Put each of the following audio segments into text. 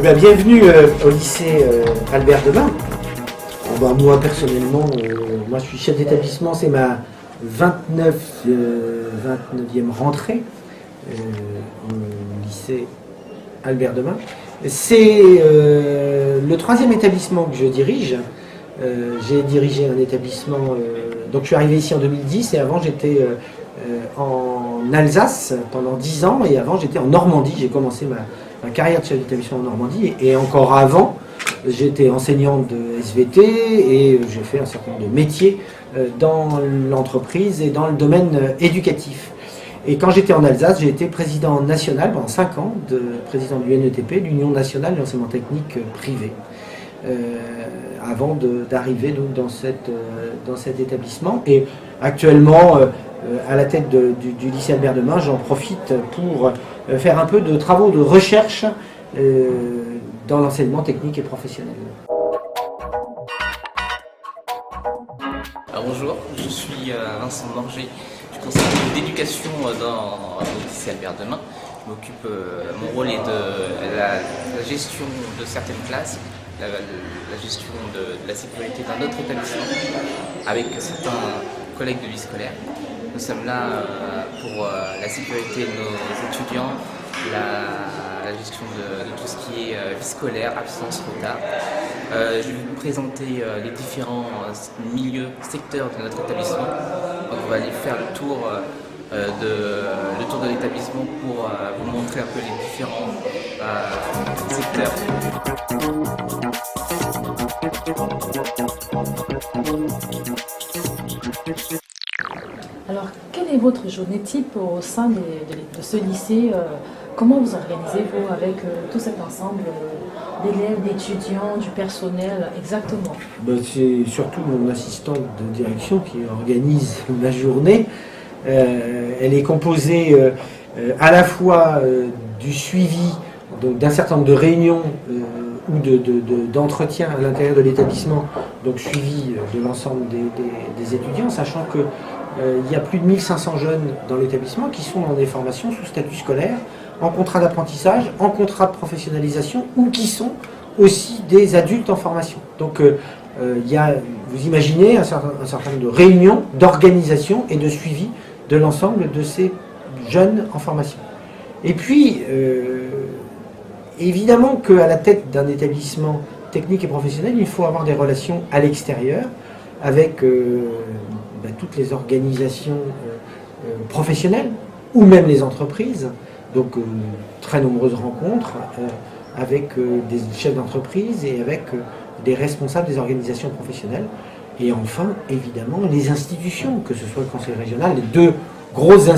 Eh bien, bienvenue au lycée Albert Demain. Moi, personnellement, moi, je suis chef d'établissement, c'est ma 29e rentrée au lycée Albert Demain. C'est le 3e établissement que je dirige. J'ai dirigé un établissement, donc je suis arrivé ici en 2010 et avant j'étais en Alsace pendant 10 ans et avant j'étais en Normandie. J'ai commencé ma carrière de chef d'établissement en Normandie et encore avant j'étais enseignant de SVT et j'ai fait un certain nombre de métiers dans l'entreprise et dans le domaine éducatif. Et quand j'étais en Alsace, j'ai été président national pendant 5 ans, président de l'UNETP, l'Union nationale de l'enseignement technique privé, avant d'arriver dans cet établissement. Et actuellement, à la tête du lycée Albert Demain, j'en profite pour faire un peu de travaux de recherche dans l'enseignement technique et professionnel. Bonjour, je suis Vincent Morger, je suis conseiller d'éducation dans le lycée Albert Demain. Je m'occupe, mon rôle est de la gestion de certaines classes, la gestion de la sécurité d'un autre établissement avec certains collègues de vie scolaire. Nous sommes là pour la sécurité de nos étudiants, la gestion de tout ce qui est vie scolaire, absence, retard. Je vais vous présenter les différents milieux, secteurs de notre établissement. Donc on va aller faire le tour de l'établissement pour vous montrer un peu les différents secteurs. Alors, quelle est votre journée type au sein de ce lycée? Comment vous organisez-vous avec tout cet ensemble d'élèves, d'étudiants, du personnel exactement? C'est surtout mon assistante de direction qui organise ma journée. Elle est composée à la fois du suivi d'un certain nombre de réunions ou d'entretiens à l'intérieur de l'établissement, donc suivi de l'ensemble des étudiants, sachant que il y a plus de 1500 jeunes dans l'établissement qui sont dans des formations sous statut scolaire, en contrat d'apprentissage, en contrat de professionnalisation ou qui sont aussi des adultes en formation. Donc il y a, vous imaginez, un certain nombre de réunions, d'organisation et de suivi de l'ensemble de ces jeunes en formation. Et puis, évidemment qu'à la tête d'un établissement technique et professionnel, il faut avoir des relations à l'extérieur avec toutes les organisations professionnelles ou même les entreprises. Donc très nombreuses rencontres avec des chefs d'entreprise et avec des responsables des organisations professionnelles. Et enfin, évidemment, les institutions, que ce soit le conseil régional, les deux grosses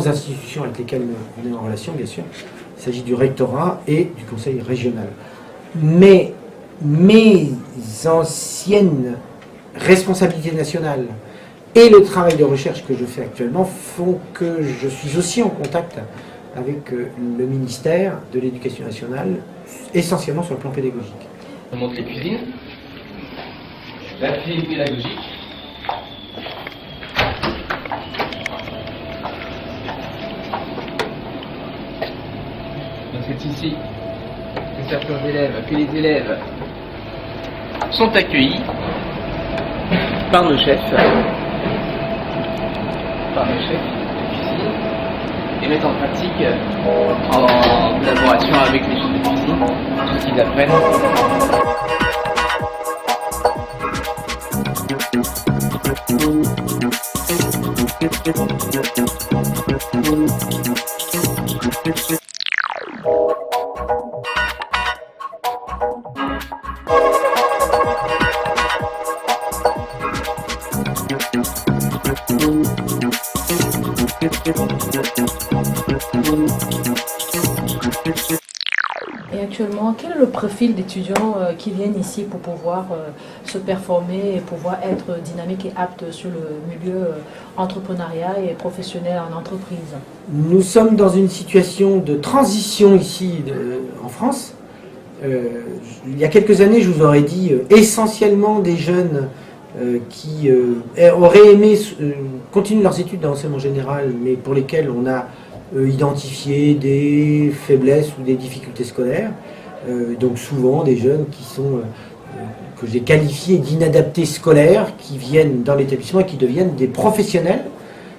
institutions avec lesquelles on est en relation, bien sûr. Il s'agit du rectorat et du conseil régional. Mais mes anciennes responsabilités nationales et le travail de recherche que je fais actuellement font que je suis aussi en contact avec le ministère de l'Éducation nationale, essentiellement sur le plan pédagogique. On montre les cuisines, la cuisine pédagogique. Donc c'est ici que certains élèves, que les élèves sont accueillis par nos chefs de cuisine et mettent en pratique en collaboration avec les chefs de cuisine tout ce qu'ils apprennent. Et actuellement, quel est le profil d'étudiants qui viennent ici pour pouvoir se performer et pouvoir être dynamiques et aptes sur le milieu entrepreneuriat et professionnel en entreprise? Nous sommes dans une situation de transition ici en France. Il y a quelques années, je vous aurais dit essentiellement des jeunes qui auraient aimé continuer leurs études dans l'enseignement général, mais pour lesquels on a identifier des faiblesses ou des difficultés scolaires. Donc souvent des jeunes qui sont que j'ai qualifiés d'inadaptés scolaires, qui viennent dans l'établissement et qui deviennent des professionnels,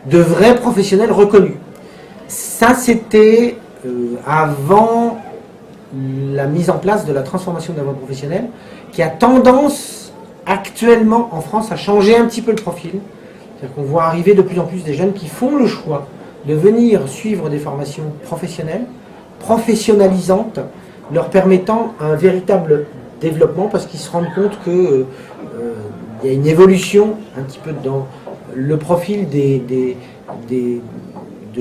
de vrais professionnels reconnus. Ça, c'était avant la mise en place de la transformation d'un voie professionnelle, qui a tendance actuellement en France à changer un petit peu le profil. C'est-à-dire qu'on voit arriver de plus en plus des jeunes qui font le choix de venir suivre des formations professionnelles, professionnalisantes, leur permettant un véritable développement parce qu'ils se rendent compte qu'il y a une évolution un petit peu dans le profil de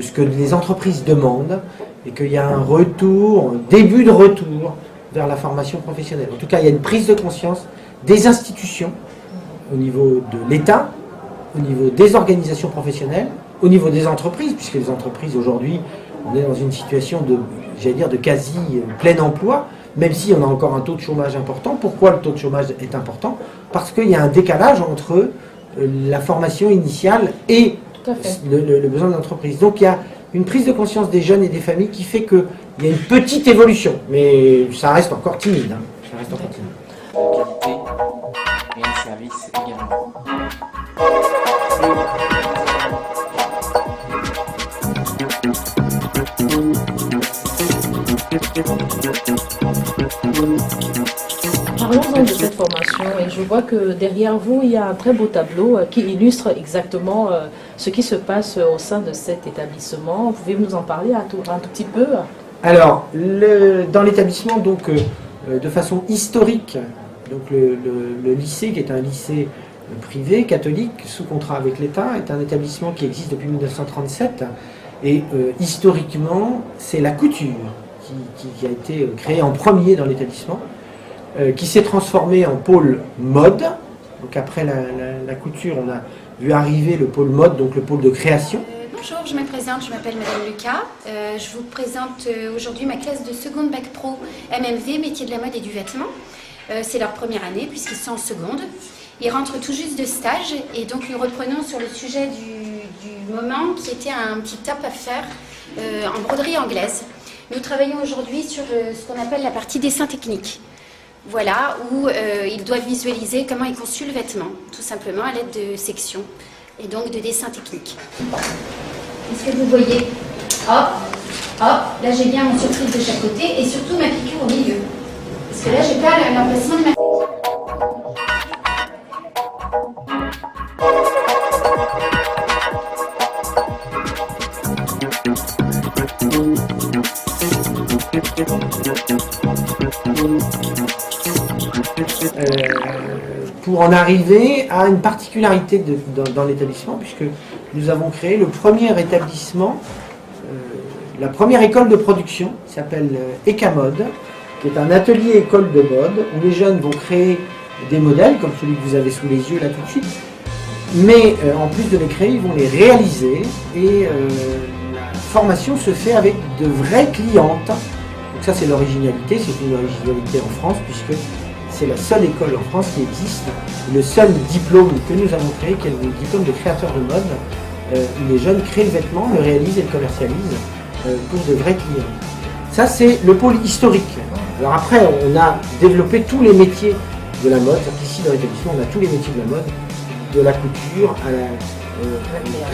ce que les entreprises demandent et qu'il y a un retour, un début de retour vers la formation professionnelle. En tout cas, il y a une prise de conscience des institutions au niveau de l'État, au niveau des organisations professionnelles, au niveau des entreprises, puisque les entreprises aujourd'hui, on est dans une situation de, j'allais dire, de quasi plein emploi, même si on a encore un taux de chômage important. Pourquoi le taux de chômage est important? Parce qu'il y a un décalage entre la formation initiale et le besoin de l'entreprise. Donc il y a une prise de conscience des jeunes et des familles qui fait qu'il y a une petite évolution, mais ça reste encore timide. Ça reste encore timide. Qualité et un service également. Parlons-en de cette formation et je vois que derrière vous, il y a un très beau tableau qui illustre exactement ce qui se passe au sein de cet établissement. Vous pouvez nous en parler un tout petit peu? Alors, dans l'établissement, donc, de façon historique, donc le lycée, qui est un lycée privé, catholique, sous contrat avec l'État, est un établissement qui existe depuis 1937. Et historiquement, c'est la couture qui a été créée en premier dans l'établissement, qui s'est transformée en pôle mode. Donc après la couture, on a vu arriver le pôle mode, donc le pôle de création. Bonjour, je me présente, je m'appelle Madame Lucas. Je vous présente aujourd'hui ma classe de seconde bac pro MMV, métier de la mode et du vêtement. C'est leur première année puisqu'ils sont en seconde. Ils rentrent tout juste de stage et donc nous reprenons sur le sujet du moment qui était un petit top à faire en broderie anglaise. Nous travaillons aujourd'hui sur ce qu'on appelle la partie dessin technique. Voilà, où ils doivent visualiser comment ils conçuent le vêtement, tout simplement à l'aide de sections et donc de dessins techniques. Est-ce que vous voyez? Hop, hop, là j'ai bien mon surprise de chaque côté et surtout ma piqûre au milieu. Parce que là j'ai pas l'emplacement de ma... Pour en arriver à une particularité dans l'établissement, puisque nous avons créé le premier établissement, la première école de production, qui s'appelle Ecamode, qui est un atelier école de mode, où les jeunes vont créer des modèles, comme celui que vous avez sous les yeux là tout de suite, mais en plus de les créer, ils vont les réaliser, et la formation se fait avec de vraies clientes. Donc ça c'est l'originalité, c'est une originalité en France, puisque c'est la seule école en France qui existe, le seul diplôme que nous avons créé, qui est le diplôme de créateur de mode, où les jeunes créent le vêtement, le réalisent et le commercialisent pour de vrais clients. Ça c'est le pôle historique. Alors après on a développé tous les métiers de la mode, ici dans l'établissement on a tous les métiers de la mode, de la couture à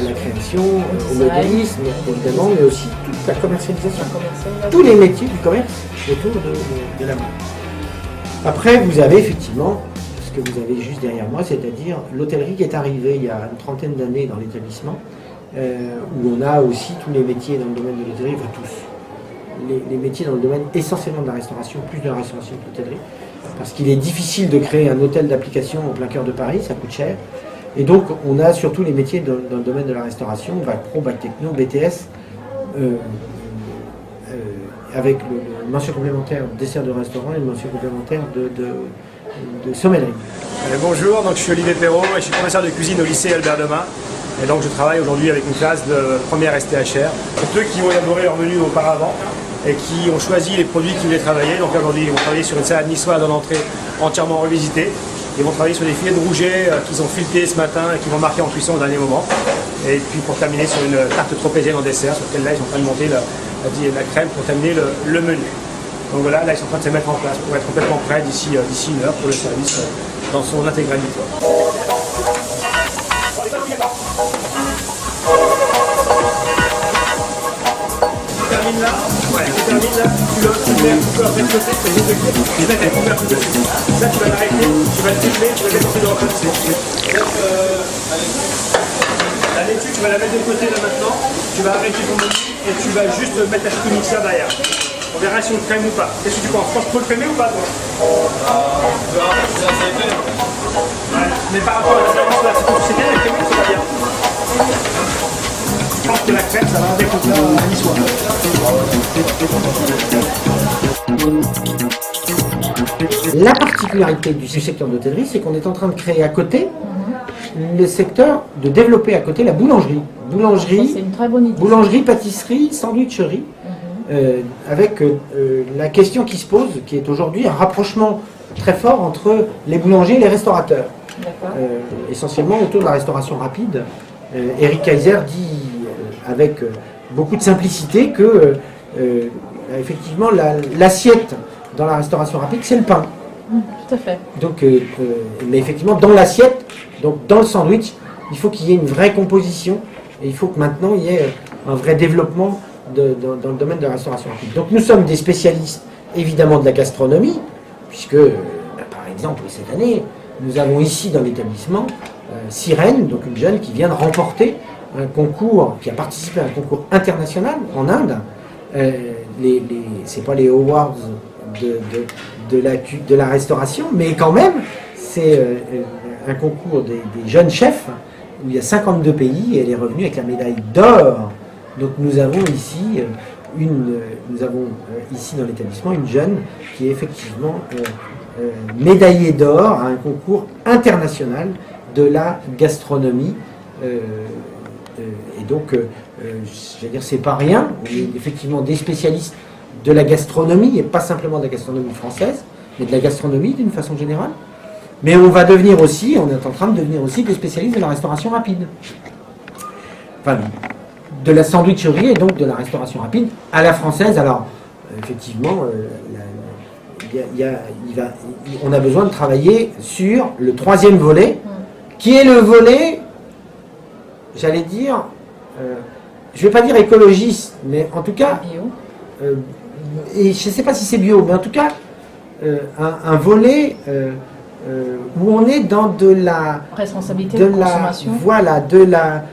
la création, au modélisme évidemment, mais aussi toute la commercialisation. Tous les métiers du commerce autour de la mode. Après, vous avez effectivement ce que vous avez juste derrière moi, c'est-à-dire l'hôtellerie qui est arrivée il y a une trentaine d'années dans l'établissement, où on a aussi tous les métiers dans le domaine de l'hôtellerie, enfin tous, les métiers dans le domaine essentiellement de la restauration, plus de la restauration que de l'hôtellerie, parce qu'il est difficile de créer un hôtel d'application en plein cœur de Paris, ça coûte cher. Et donc, on a surtout les métiers dans le domaine de la restauration, bac pro, bac techno, BTS, avec le mention complémentaire dessert de restaurant et le mention complémentaire de sommellerie. Bonjour, donc je suis Olivier Perrault et je suis professeur de cuisine au lycée Albert Demain. Et donc je travaille aujourd'hui avec une classe de première STHR. Pour ceux qui ont élaboré leur menu auparavant et qui ont choisi les produits qu'ils voulaient travailler. Donc aujourd'hui, ils vont travailler sur une salade niçoise en entrée entièrement revisitée. Ils vont travailler sur des filets de rouget qu'ils ont filetés ce matin et qui vont marquer en cuisson au dernier moment. Et puis pour terminer sur une tarte tropézienne en dessert, sur laquelle là ils sont en train de monter la crème pour terminer le menu. Donc voilà, là ils sont en train de se mettre en place pour être complètement prêts d'ici 1 heure pour le service dans son intégralité. Termine là, tu termines là, tu peux après de côté, c'est juste de côté. Tu vas mettre un peu de côté. Ça, tu vas l'arrêter, tu vas le filmer, tu vas le mettre de côté. La laitue, tu vas la mettre de côté là maintenant, tu vas arrêter ton menu et tu vas juste mettre la chute au mixeur derrière. On verra si on le crème ou pas. Qu'est-ce que tu penses? Tu peux le crémer ou pas toi? Ouais, mais par rapport à la séance là, c'est bien la crémer ou c'est pas bien? Je pense que la crème, ça va avec le plat niçois. La particularité du secteur d'hôtellerie, c'est qu'on est en train de créer à côté le secteur, de développer à côté la boulangerie. C'est une très bonne idée. Boulangerie, pâtisserie, sandwicherie, avec la question qui se pose, qui est aujourd'hui un rapprochement très fort entre les boulangers et les restaurateurs. Essentiellement autour de la restauration rapide. Eric Kaiser dit avec beaucoup de simplicité que effectivement l'assiette dans la restauration rapide, c'est le pain. Tout à fait. Donc, mais effectivement, dans l'assiette, donc dans le sandwich, il faut qu'il y ait une vraie composition et il faut que maintenant il y ait un vrai développement dans le domaine de la restauration rapide. Donc nous sommes des spécialistes évidemment de la gastronomie, puisque par exemple cette année, nous avons ici dans l'établissement Sirène, donc une jeune qui vient de remporter un concours, qui a participé à un concours international en Inde. C'est pas les awards de la restauration, mais quand même, c'est un concours des jeunes chefs où il y a 52 pays et elle est revenue avec la médaille d'or. Donc nous avons ici dans l'établissement une jeune qui est effectivement médaillée d'or à un concours international de la gastronomie. Et donc, je veux dire, c'est pas rien. On est effectivement des spécialistes de la gastronomie, et pas simplement de la gastronomie française, mais de la gastronomie d'une façon générale. Mais on va devenir aussi, on est en train de devenir aussi des spécialistes de la restauration rapide. Enfin, de la sandwicherie et donc de la restauration rapide à la française. Alors, effectivement, on a besoin de travailler sur le troisième volet, qui est le volet, j'allais dire, je ne vais pas dire écologiste, mais en tout cas, et je ne sais pas si c'est bio, mais en tout cas, un volet où on est dans de la responsabilité de consommation. Voilà, de la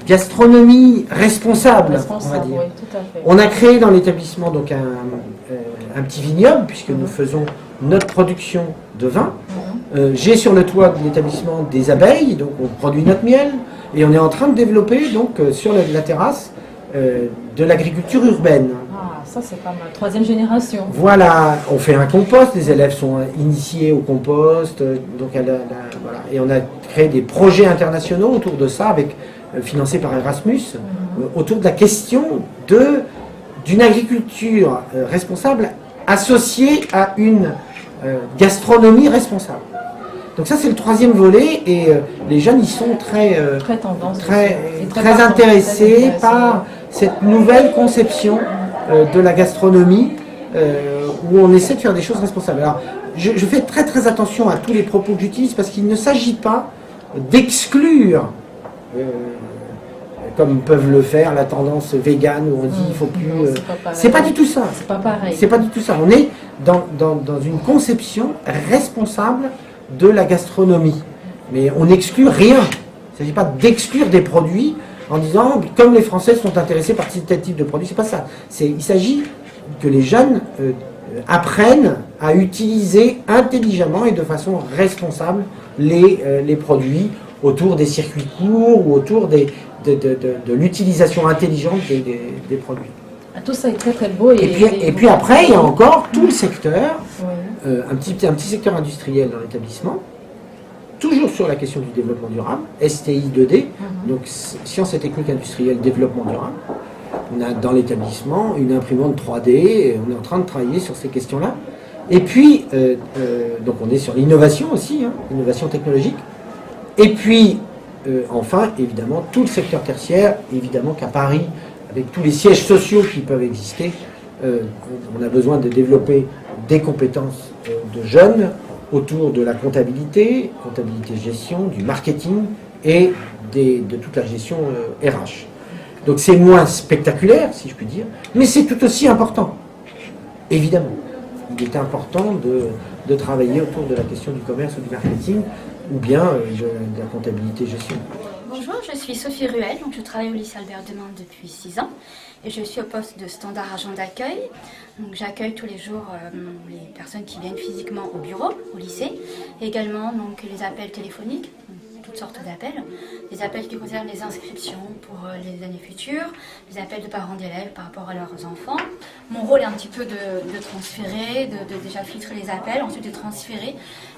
gastronomie responsable, on va dire. Oui, tout à fait. On a créé dans l'établissement donc un petit vignoble, puisque nous faisons notre production de vin. J'ai sur le toit de l'établissement des abeilles, donc on produit notre miel, et on est en train de développer donc sur la terrasse de l'agriculture urbaine. Ah, ça c'est pas mal. Troisième génération. Voilà, on fait un compost, les élèves sont initiés au compost, donc voilà. Et on a créé des projets internationaux autour de ça, financés par Erasmus, autour de la question d'une agriculture responsable associée à une gastronomie responsable. Donc ça c'est le troisième volet et les jeunes ils sont très intéressés par cette nouvelle conception de la gastronomie où on essaie de faire des choses responsables. Alors je fais très très attention à tous les propos que j'utilise parce qu'il ne s'agit pas d'exclure comme peuvent le faire la tendance végane où on dit il faut plus. C'est pas du tout ça. C'est pas pareil. C'est pas du tout ça. On est dans une conception responsable de la gastronomie. Mais on n'exclut rien. Il ne s'agit pas d'exclure des produits en disant comme les Français sont intéressés par tel type de produit. C'est pas ça. Il s'agit que les jeunes apprennent à utiliser intelligemment et de façon responsable les produits autour des circuits courts ou autour de l'utilisation intelligente des produits. Tout ça est très très beau. Et puis après, il y a encore tout le secteur, un petit secteur industriel dans l'établissement, toujours sur la question du développement durable, STI 2D, donc sciences et techniques industrielles, développement durable. On a dans l'établissement une imprimante 3D, et on est en train de travailler sur ces questions-là. Et puis, donc on est sur l'innovation aussi, innovation technologique. Et puis, enfin, évidemment, tout le secteur tertiaire, évidemment qu'à Paris, avec tous les sièges sociaux qui peuvent exister, on a besoin de développer des compétences de jeunes autour de la comptabilité gestion, du marketing et de toute la gestion RH. Donc c'est moins spectaculaire, si je puis dire, mais c'est tout aussi important, évidemment. Il est important de travailler autour de la question du commerce ou du marketing, ou bien de la comptabilité gestion. Bonjour, je suis Sophie Ruel, donc je travaille au lycée Albert Demain depuis 6 ans et je suis au poste de standard agent d'accueil. Donc j'accueille tous les jours les personnes qui viennent physiquement au bureau, au lycée, et également donc, les appels téléphoniques, toutes sortes d'appels, les appels qui concernent les inscriptions pour les années futures, les appels de parents d'élèves par rapport à leurs enfants. Mon rôle est un petit peu de transférer, de déjà filtrer les appels, ensuite de transférer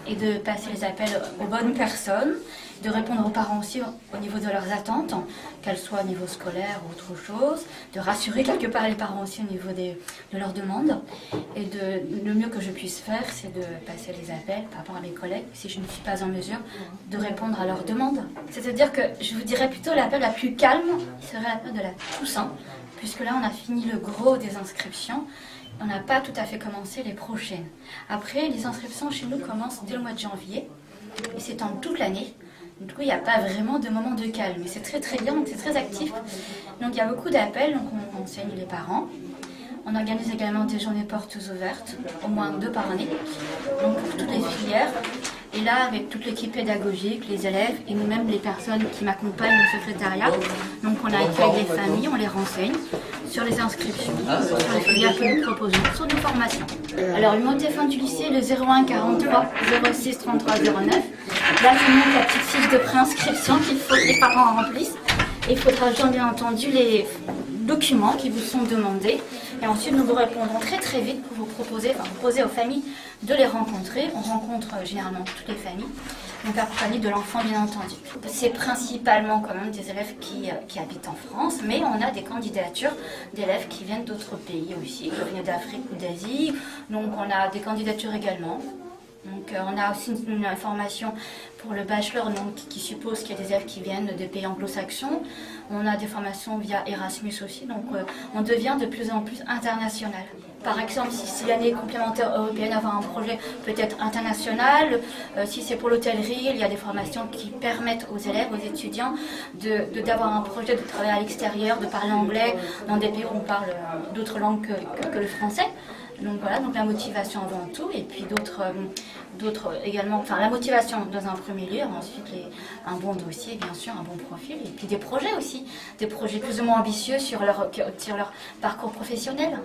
et de passer les appels aux bonnes personnes, de répondre aux parents aussi au niveau de leurs attentes, qu'elles soient au niveau scolaire ou autre chose, de rassurer quelque part les parents aussi au niveau de leurs demandes. Et le mieux que je puisse faire, c'est de passer les appels par rapport à mes collègues, si je ne suis pas en mesure de répondre à leurs demandes. C'est-à-dire que je vous dirais plutôt l'appel la plus calme serait l'appel de la Toussaint, puisque là on a fini le gros des inscriptions. On n'a pas tout à fait commencé les prochaines. Après, les inscriptions chez nous commencent dès le mois de janvier et s'étendent toute l'année. Du coup, il n'y a pas vraiment de moment de calme. Mais c'est très très bien, donc c'est très actif. Donc il y a beaucoup d'appels, donc on enseigne les parents. On organise également des journées portes ouvertes, au moins 2 par année, donc pour toutes les filières. Et là, avec toute l'équipe pédagogique, les élèves et nous-mêmes les personnes qui m'accompagnent au secrétariat, donc on accueille les familles, on les renseigne sur les inscriptions, sur les filières que nous proposons, sur des formations. Alors, le numéro de téléphone du lycée, le 01 43 06 33 09. Là, je montre la petite fiche de préinscription qu'il faut que les parents remplissent. Et il faudra bien entendu les documents qui vous sont demandés. Et ensuite, nous vous répondrons très très vite pour vous proposer aux familles de les rencontrer. On rencontre généralement toutes les familles, donc accompagnées de l'enfant bien entendu. C'est principalement quand même des élèves qui habitent en France, mais on a des candidatures d'élèves qui viennent d'autres pays aussi, qui viennent d'Afrique ou d'Asie. Donc on a des candidatures également. Donc on a aussi une formation pour le bachelor donc, qui suppose qu'il y a des élèves qui viennent des pays anglo-saxons. On a des formations via Erasmus aussi, donc on devient de plus en plus international. Par exemple, si l'année complémentaire européenne avoir un projet peut-être international, si c'est pour l'hôtellerie, il y a des formations qui permettent aux élèves, aux étudiants d'avoir un projet de travailler à l'extérieur, de parler anglais dans des pays où on parle d'autres langues que le français. Donc voilà, donc la motivation avant tout, et puis d'autres également, enfin la motivation dans un premier lieu, ensuite un bon dossier bien sûr, un bon profil, et puis des projets aussi, des projets plus ou moins ambitieux sur leur parcours professionnel.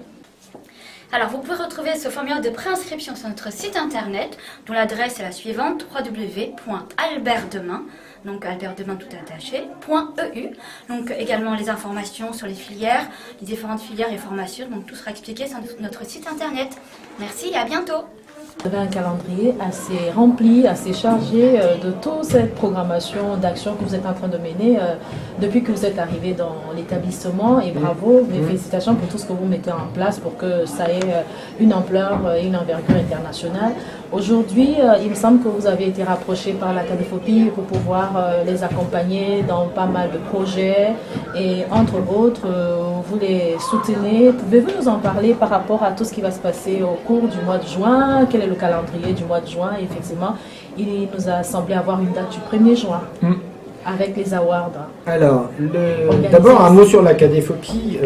Alors vous pouvez retrouver ce formulaire de préinscription sur notre site internet, dont l'adresse est la suivante, www.albertdemain, donc albertdemain tout attaché, .eu. Donc également les informations sur les filières, les différentes filières et formations, donc tout sera expliqué sur notre site internet. Merci et à bientôt. Vous avez un calendrier assez rempli, assez chargé de toute cette programmation d'action que vous êtes en train de mener depuis que vous êtes arrivé dans l'établissement, et bravo, mes félicitations pour tout ce que vous mettez en place pour que ça ait une ampleur et une envergure internationale. Aujourd'hui, il me semble que vous avez été rapproché par la CADEFOPI pour pouvoir les accompagner dans pas mal de projets et entre autres, vous les soutenez. Pouvez-vous nous en parler par rapport à tout ce qui va se passer au cours du mois de juin? Quel est le calendrier du mois de juin? Effectivement, il nous a semblé avoir une date du 1er juin avec les awards. Alors, d'abord un mot sur la CADEFOPI.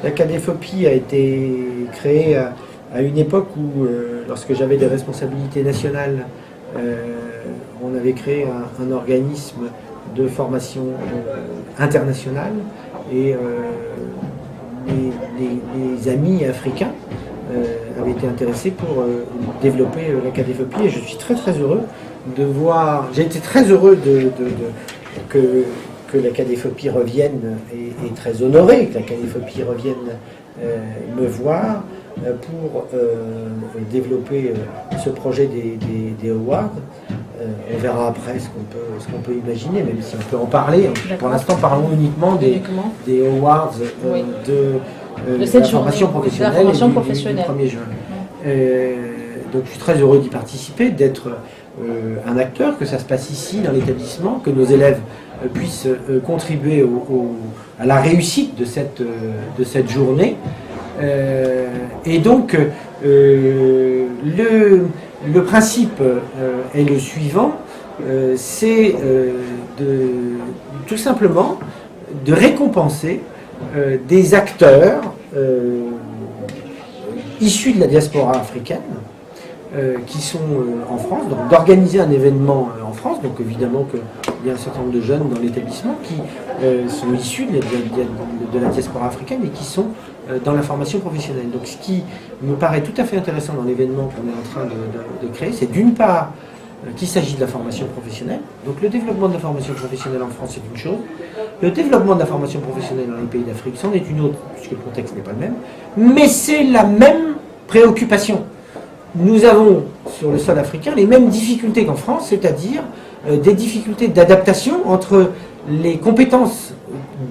La CADEFOPI a été créée à une époque où, lorsque j'avais des responsabilités nationales, on avait créé un organisme de formation internationale, et les amis africains avaient été intéressés pour développer la CADEFOPI, et je suis très très heureux de voir, j'ai été très heureux que la CADEFOPI revienne, et très honoré que la CADEFOPI revienne me voir pour développer ce projet des awards. On verra après ce qu'on peut imaginer, même si on peut en parler. Pour l'instant, parlons uniquement des awards de la formation professionnelle, du 1er juin. Donc je suis très heureux d'y participer, d'être un acteur, que ça se passe ici dans l'établissement, que nos élèves puissent contribuer à la réussite de cette journée. Et donc le principe est le suivant, c'est tout simplement de récompenser des acteurs issus de la diaspora africaine qui sont en France, donc d'organiser un événement en France. Donc évidemment qu'il y a un certain nombre de jeunes dans l'établissement qui sont issus de la diaspora africaine et qui sont dans la formation professionnelle. Donc ce qui me paraît tout à fait intéressant dans l'événement qu'on est en train de créer, c'est d'une part qu'il s'agit de la formation professionnelle. Donc le développement de la formation professionnelle en France, c'est une chose. Le développement de la formation professionnelle dans les pays d'Afrique, c'en est une autre, puisque le contexte n'est pas le même. Mais c'est la même préoccupation. Nous avons sur le sol africain les mêmes difficultés qu'en France, c'est-à-dire des difficultés d'adaptation entre les compétences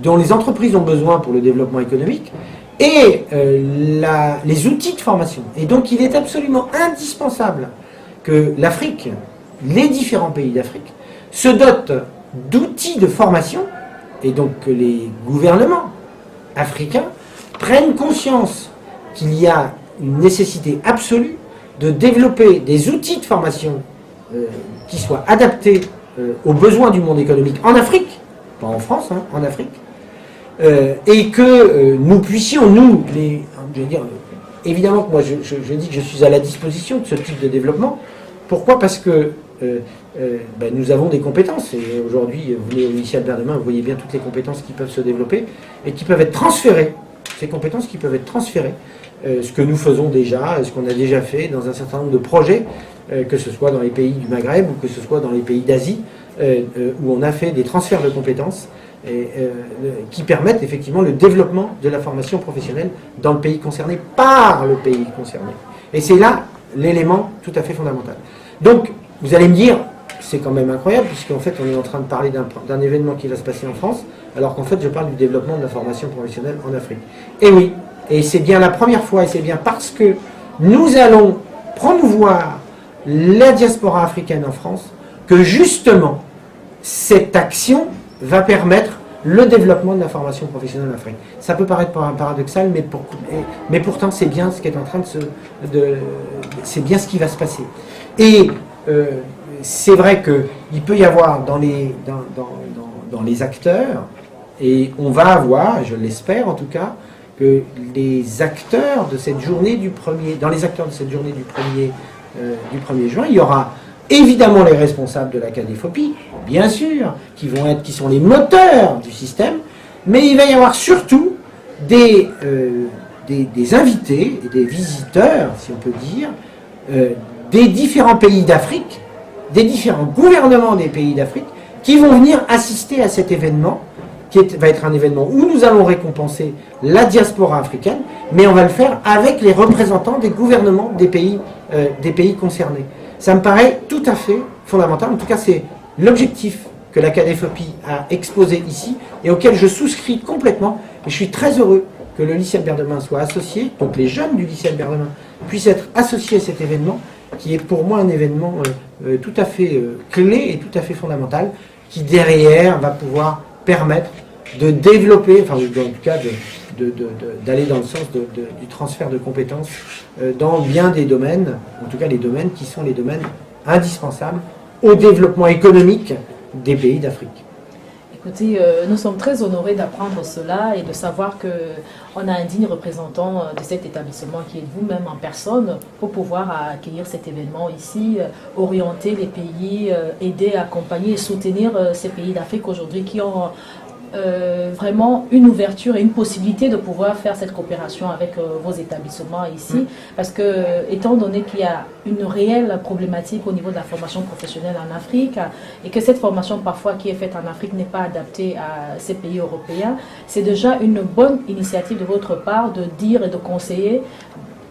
dont les entreprises ont besoin pour le développement économique et les outils de formation. Et donc il est absolument indispensable que l'Afrique, les différents pays d'Afrique, se dotent d'outils de formation, et donc que les gouvernements africains prennent conscience qu'il y a une nécessité absolue de développer des outils de formation qui soient adaptés aux besoins du monde économique en Afrique, pas en France, hein, en Afrique, et que nous puissions, nous, je veux dire, évidemment que moi je dis que je suis à la disposition de ce type de développement. Pourquoi? Parce que nous avons des compétences, et aujourd'hui, vous venez au lycée Albert Demain, vous voyez bien toutes les compétences qui peuvent se développer et qui peuvent être transférées, ces compétences qui peuvent être transférées, ce que nous faisons déjà, ce qu'on a déjà fait dans un certain nombre de projets, que ce soit dans les pays du Maghreb ou que ce soit dans les pays d'Asie, où on a fait des transferts de compétences qui permettent effectivement le développement de la formation professionnelle dans le pays concerné, par le pays concerné. Et c'est là l'élément tout à fait fondamental. Donc, vous allez me dire, c'est quand même incroyable, puisqu'en fait, on est en train de parler d'un événement qui va se passer en France, alors qu'en fait, je parle du développement de la formation professionnelle en Afrique. Et oui, et c'est bien la première fois, et c'est bien parce que nous allons promouvoir la diaspora africaine en France, que justement, cette action va permettre le développement de la formation professionnelle en Afrique. Ça peut paraître paradoxal, mais pourtant c'est bien ce qui est en train c'est bien ce qui va se passer. Et c'est vrai qu'il peut y avoir dans les acteurs, et on va avoir, je l'espère en tout cas, que les acteurs de cette journée dans les acteurs de cette journée du 1er juin, il y aura évidemment les responsables de la CADEFOPI, bien sûr, qui sont les moteurs du système, mais il va y avoir surtout des invités et des visiteurs, si on peut dire, des différents pays d'Afrique, des différents gouvernements des pays d'Afrique, qui vont venir assister à cet événement, va être un événement où nous allons récompenser la diaspora africaine, mais on va le faire avec les représentants des gouvernements des pays concernés. Ça me paraît tout à fait fondamental. En tout cas, c'est l'objectif que la CADEFOPI a exposé ici et auquel je souscris complètement. Et je suis très heureux que le lycée Albert Demain soit associé, donc les jeunes du lycée Albert Demain puissent être associés à cet événement, qui est pour moi un événement tout à fait clé et tout à fait fondamental, qui derrière va pouvoir permettre de développer, enfin en tout cas d'aller dans le sens du transfert de compétences dans bien des domaines, en tout cas les domaines qui sont les domaines indispensables au développement économique des pays d'Afrique. Écoutez, nous sommes très honorés d'apprendre cela et de savoir qu'on a un digne représentant de cet établissement qui est vous-même en personne pour pouvoir accueillir cet événement ici, orienter les pays, aider, accompagner et soutenir ces pays d'Afrique aujourd'hui qui ont vraiment une ouverture et une possibilité de pouvoir faire cette coopération avec vos établissements ici, parce que étant donné qu'il y a une réelle problématique au niveau de la formation professionnelle en Afrique et que cette formation parfois qui est faite en Afrique n'est pas adaptée à ces pays européens, c'est déjà une bonne initiative de votre part de dire et de conseiller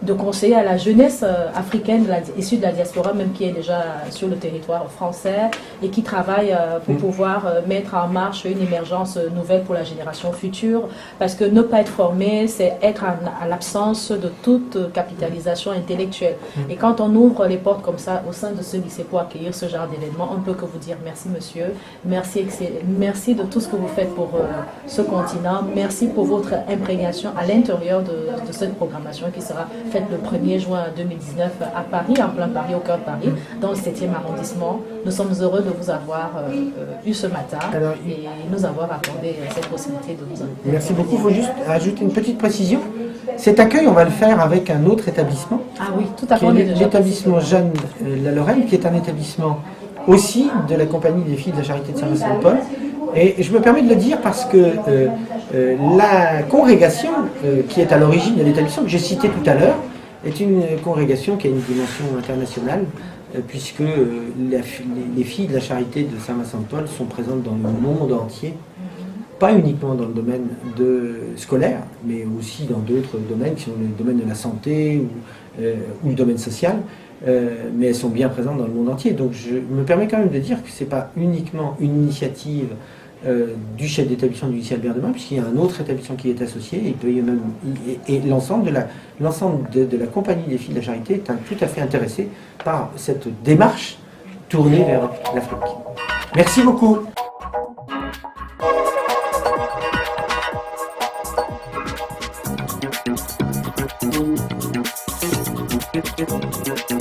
de conseiller à la jeunesse africaine issue de la diaspora, même qui est déjà sur le territoire français et qui travaille pour pouvoir mettre en marche une émergence nouvelle pour la génération future. Parce que ne pas être formé, c'est être à l'absence de toute capitalisation intellectuelle. Et quand on ouvre les portes comme ça au sein de ce lycée pour accueillir ce genre d'événement, on ne peut que vous dire merci monsieur, merci de tout ce que vous faites pour ce continent, merci pour votre imprégnation à l'intérieur de cette programmation qui sera faite le 1er juin 2019 à Paris, en plein Paris, au cœur de Paris, dans le 7e arrondissement. Nous sommes heureux de vous avoir eu ce matin et nous avoir accordé cette possibilité de vous inviter. Merci beaucoup. Il faut juste ajouter une petite précision. Cet accueil, on va le faire avec un autre établissement, Ah oui, tout à qui fait. est l'établissement Jeanne La Lorraine, qui est un établissement aussi de la Compagnie des Filles de la Charité de Saint-Vincent-de-Paul. Et je me permets de le dire parce que la congrégation qui est à l'origine de l'établissement que j'ai cité tout à l'heure est une congrégation qui a une dimension internationale puisque les filles de la Charité de Saint-Vincent-de-Paul sont présentes dans le monde entier, pas uniquement dans le domaine scolaire, mais aussi dans d'autres domaines qui sont le domaine de la santé ou le domaine social. Mais elles sont bien présentes dans le monde entier. Donc je me permets quand même de dire que ce n'est pas uniquement une initiative du chef d'établissement du lycée Albert Demain, puisqu'il y a un autre établissement qui est associé, et l'ensemble de la Compagnie des Filles de la Charité est tout à fait intéressé par cette démarche tournée vers l'Afrique. Merci beaucoup. Thank you.